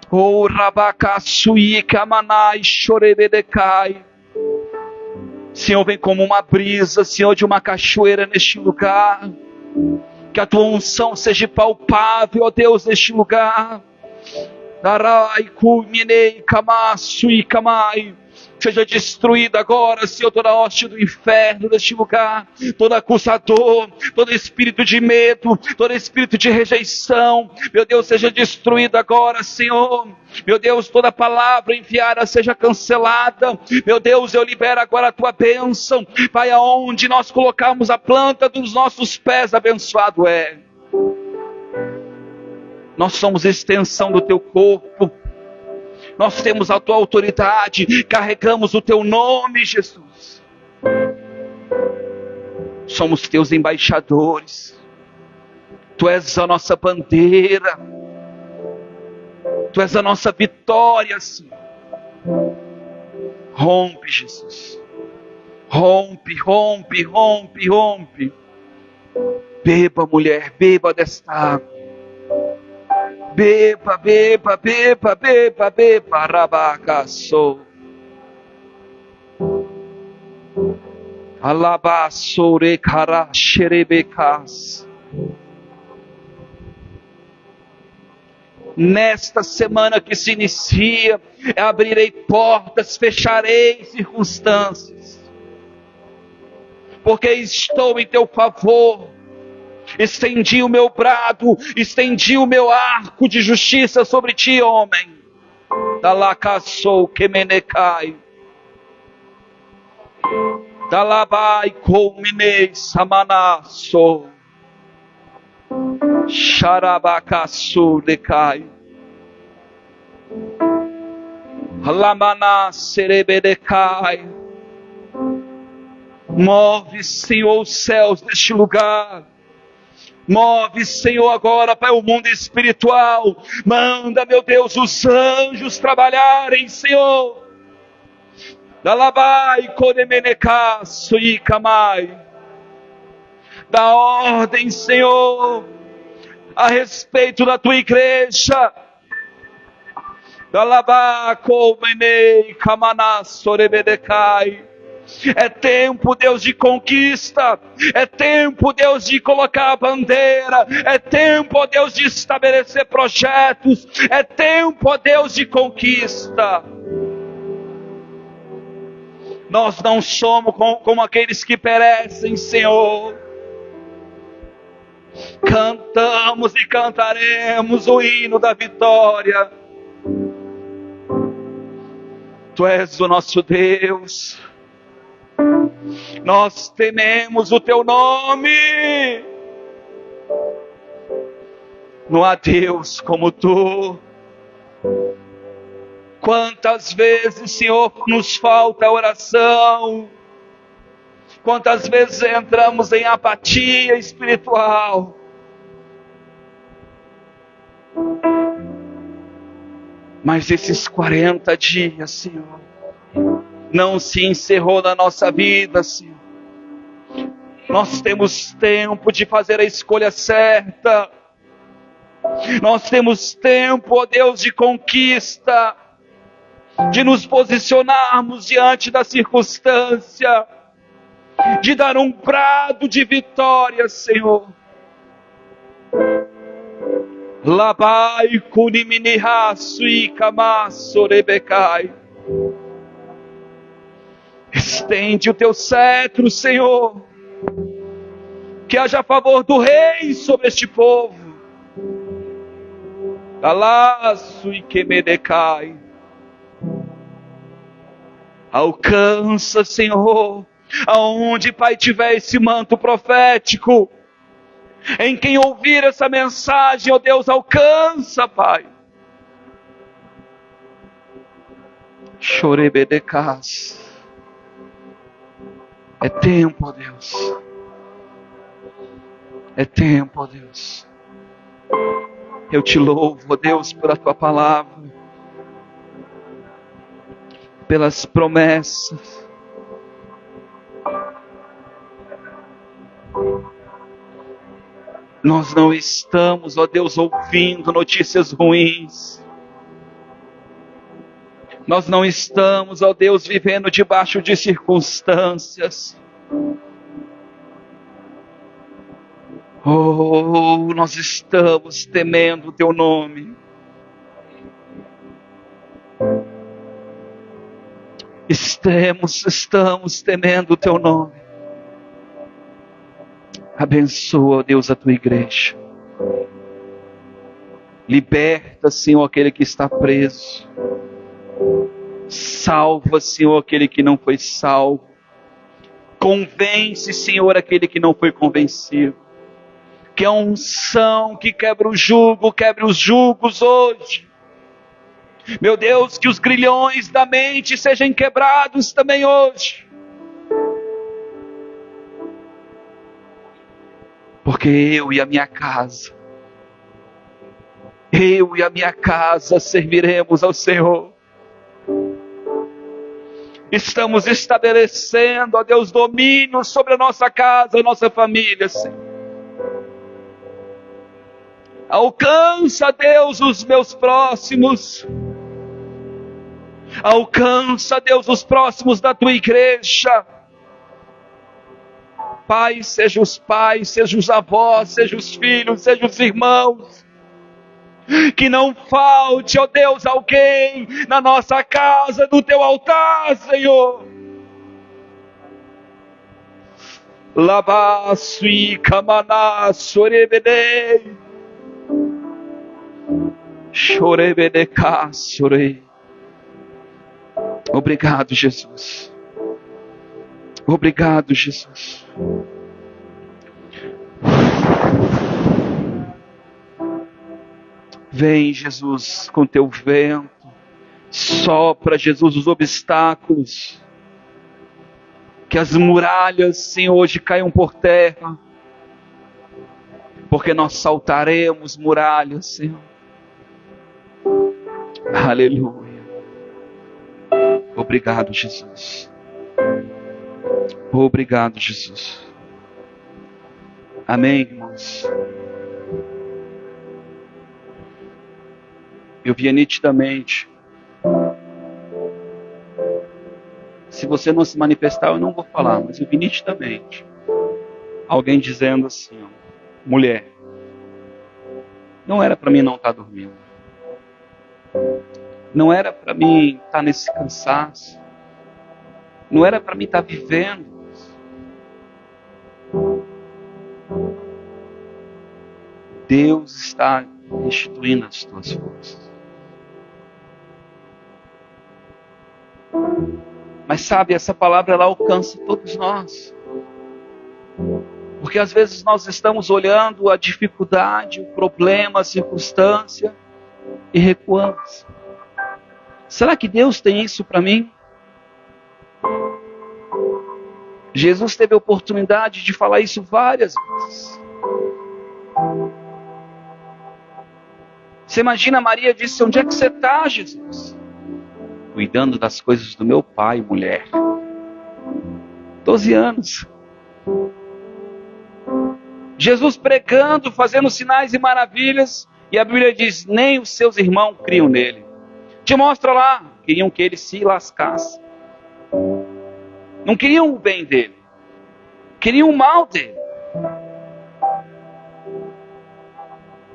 Oh, rabacasui kamanai chorebedecai. Senhor, vem como uma brisa, Senhor, de uma cachoeira neste lugar. Que a Tua unção seja palpável, ó Deus, neste lugar. Seja destruída agora, Senhor, toda a hóstia do inferno neste lugar, todo acusador, todo espírito de medo, todo espírito de rejeição, meu Deus, seja destruído agora, Senhor. Meu Deus, toda palavra enviada seja cancelada. Meu Deus, eu libero agora a Tua bênção. Pai, aonde nós colocamos a planta dos nossos pés, abençoado é. Nós somos extensão do Teu corpo. Nós temos a Tua autoridade, carregamos o Teu nome, Jesus. Somos Teus embaixadores. Tu és a nossa bandeira. Tu és a nossa vitória, Senhor. Rompe, Jesus. Rompe, rompe, rompe, rompe. Beba, mulher, beba desta água. Beba, beba, beba, beba, beba, rabacaçou. Alabaçore cara xerebecas. Nesta semana que se inicia, abrirei portas, fecharei circunstâncias. Porque estou em Teu favor. Estendi o meu brado, estendi o meu arco de justiça sobre ti, homem. Dalacaçou kemenecai. Dalabai colminei samanaçou. Xarabacaçu decai. Lamana serebedecai. Move, Senhor, os céus deste lugar. Move, Senhor, agora para o mundo espiritual. Manda, meu Deus, os anjos trabalharem, Senhor. Dalabai, koremeneka, suikamai. Dá ordem, Senhor, a respeito da tua igreja. Dalabai, komenei, kamana, sorebedekai. É tempo, Deus, de conquista. É tempo, Deus, de colocar a bandeira. É tempo, ó Deus, de estabelecer projetos. É tempo, ó Deus, de conquista. Nós não somos como aqueles que perecem, Senhor. Cantamos e cantaremos o hino da vitória. Tu és o nosso Deus. Nós tememos o teu nome. Não há Deus como tu. Quantas vezes, Senhor, nos falta oração. Quantas vezes entramos em apatia espiritual. Mas esses 40 dias, Senhor, não se encerrou na nossa vida, Senhor. Nós temos tempo de fazer a escolha certa. Nós temos tempo, ó Deus, de conquista, de nos posicionarmos diante da circunstância, de dar um brado de vitória, Senhor. Labai kuniminiha suikama sorebekai. Estende o teu cetro, Senhor. Que haja favor do rei sobre este povo. Alaço e quemedecai. Alcança, Senhor, aonde, Pai, tiver esse manto profético. Em quem ouvir essa mensagem, ó Deus, alcança, Pai. Chorebedecas. É tempo, ó Deus. É tempo, ó Deus. Eu te louvo, ó Deus, pela tua palavra, pelas promessas. Nós não estamos, ó Deus, ouvindo notícias ruins. Nós não estamos, ó Deus, vivendo debaixo de circunstâncias. Oh, nós estamos temendo o teu nome. Estamos temendo o teu nome. Abençoa, ó Deus, a tua igreja. Liberta, Senhor, aquele que está preso. Salva, Senhor, aquele que não foi salvo. Convence, Senhor, aquele que não foi convencido. Que a unção que quebra o jugo, quebre os jugos hoje. Meu Deus, que os grilhões da mente sejam quebrados também hoje. Porque eu e a minha casa serviremos ao Senhor. Estamos estabelecendo, ó Deus, domínio sobre a nossa casa, a nossa família, Senhor. Alcança, Deus, os meus próximos. Alcança, Deus, os próximos da tua igreja. Pai, seja os pais, seja os avós, seja os filhos, seja os irmãos. Que não falte, ó Deus, alguém na nossa casa, no teu altar, Senhor. Labasui kamaná sorebedei. Chorebedecá sorei. Obrigado, Jesus. Obrigado, Jesus. Vem, Jesus, com teu vento. Sopra, Jesus, os obstáculos. Que as muralhas, Senhor, hoje caiam por terra. porque nós saltaremos muralhas, Senhor. Aleluia. Obrigado, Jesus. Obrigado, Jesus. Amém, irmãos. Eu via nitidamente. Se você não se manifestar, eu não vou falar, mas eu vi nitidamente alguém dizendo assim, ó, mulher, não era para mim não estar dormindo. Não era para mim estar nesse cansaço. Não era para mim estar vivendo. Deus está restituindo as tuas forças. Mas sabe, essa palavra ela alcança todos nós. Porque às vezes nós estamos olhando a dificuldade, o problema, a circunstância e recuamos. Será que Deus tem isso para mim? Jesus teve a oportunidade de falar isso várias vezes. Você imagina, Maria disse, onde é que você está, Jesus? Cuidando das coisas do meu pai, mulher. 12 anos. Jesus pregando, fazendo sinais e maravilhas, e a Bíblia diz, nem os seus irmãos criam nele. Te mostra lá, queriam que ele se lascasse. Não queriam o bem dele, queriam o mal dele.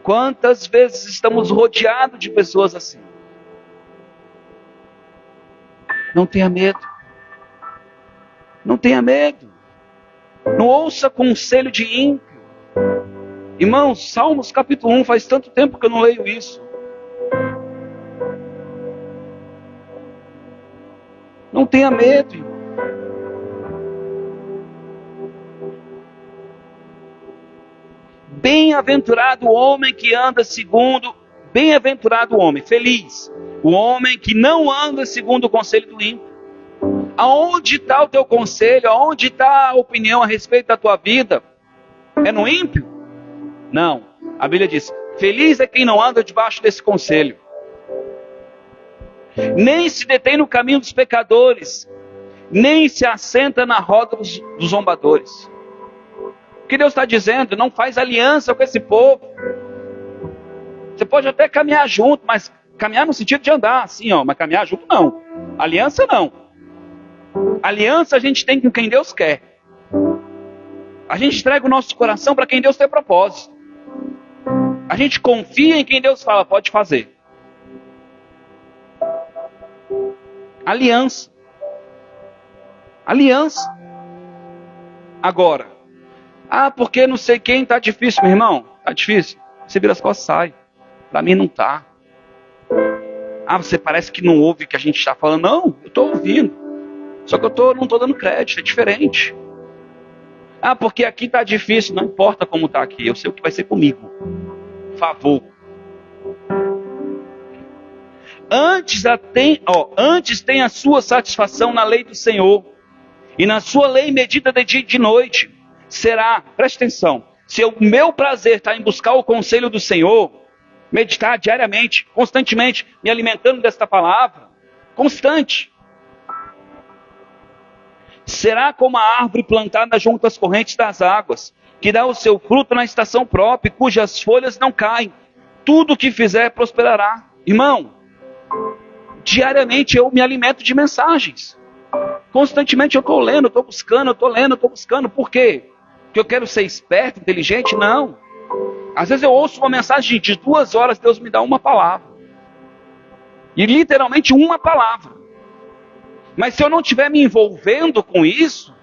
Quantas vezes estamos rodeados de pessoas assim? Não tenha medo. Não tenha medo. Não ouça conselho de ímpio. Irmãos, Salmos capítulo 1, faz tanto tempo que eu não leio isso. Não tenha medo, irmão. Bem-aventurado o homem que anda segundo... Bem-aventurado o homem, feliz. O homem que não anda segundo o conselho do ímpio. Aonde está o teu conselho? Aonde está a opinião a respeito da tua vida? É no ímpio? Não. A Bíblia diz, feliz é quem não anda debaixo desse conselho. Nem se detém no caminho dos pecadores. Nem se assenta na roda dos zombadores. O que Deus está dizendo? Não faz aliança com esse povo. Você pode até caminhar junto, mas caminhar no sentido de andar assim, ó, mas caminhar junto não. Aliança não. Aliança a gente tem com quem Deus quer. A gente entrega o nosso coração para quem Deus tem propósito. A gente confia em quem Deus fala, pode fazer. Aliança. Aliança. Agora, porque não sei quem, tá difícil, meu irmão. Tá difícil. Você vira as costas e sai. Para mim não tá. Você parece que não ouve o que a gente está falando. Não, eu estou ouvindo. Só que eu não estou dando crédito, é diferente. Porque aqui está difícil, não importa como está aqui. Eu sei o que vai ser comigo. Favor. Antes tem a sua satisfação na lei do Senhor. E na sua lei medita de dia e de noite. Será, preste atenção, se o meu prazer está em buscar o conselho do Senhor, meditar diariamente, constantemente, me alimentando desta palavra, constante. Será como a árvore plantada junto às correntes das águas, que dá o seu fruto na estação própria, cujas folhas não caem. Tudo o que fizer prosperará. Irmão, diariamente eu me alimento de mensagens. Constantemente eu estou lendo, estou buscando, estou lendo, estou buscando. Por quê? Porque eu quero ser esperto, inteligente? Não. Às vezes eu ouço uma mensagem de 2 horas, Deus me dá uma palavra. E literalmente uma palavra. Mas se eu não estiver me envolvendo com isso,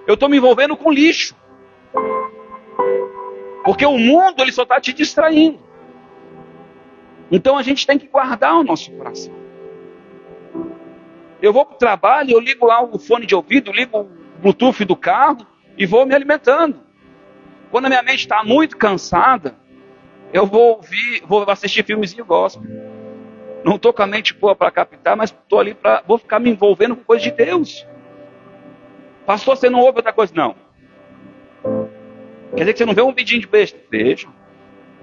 eu estou me envolvendo com lixo. Porque o mundo ele só está te distraindo. Então a gente tem que guardar o nosso coração. Eu vou para o trabalho, eu ligo lá o fone de ouvido, ligo o Bluetooth do carro e vou me alimentando. Quando a minha mente está muito cansada, eu vou assistir filmezinho gospel. Não estou com a mente boa para captar, mas estou ali vou ficar me envolvendo com coisa de Deus. Pastor, você não ouve outra coisa? Não. Quer dizer que você não vê um vidinho de besta? Vejo,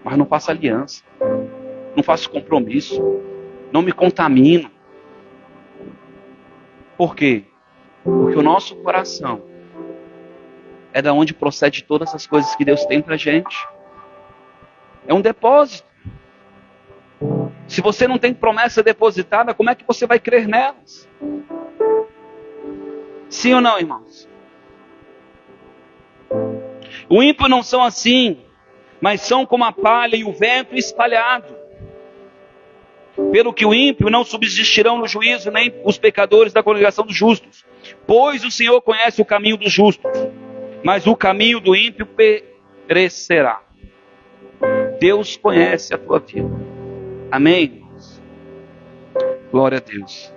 mas não faço aliança, não faço compromisso, não me contamino. Por quê? Porque o nosso coração é da onde procede todas as coisas que Deus tem pra gente. É um depósito. Se você não tem promessa depositada, como é que você vai crer nelas? Sim ou não, irmãos? O ímpio não são assim, mas são como a palha e o vento espalhado. Pelo que o ímpio não subsistirão no juízo, nem os pecadores da congregação dos justos. Pois o Senhor conhece o caminho dos justos, mas o caminho do ímpio perecerá. Deus conhece a tua vida. Amém, irmãos? Glória a Deus.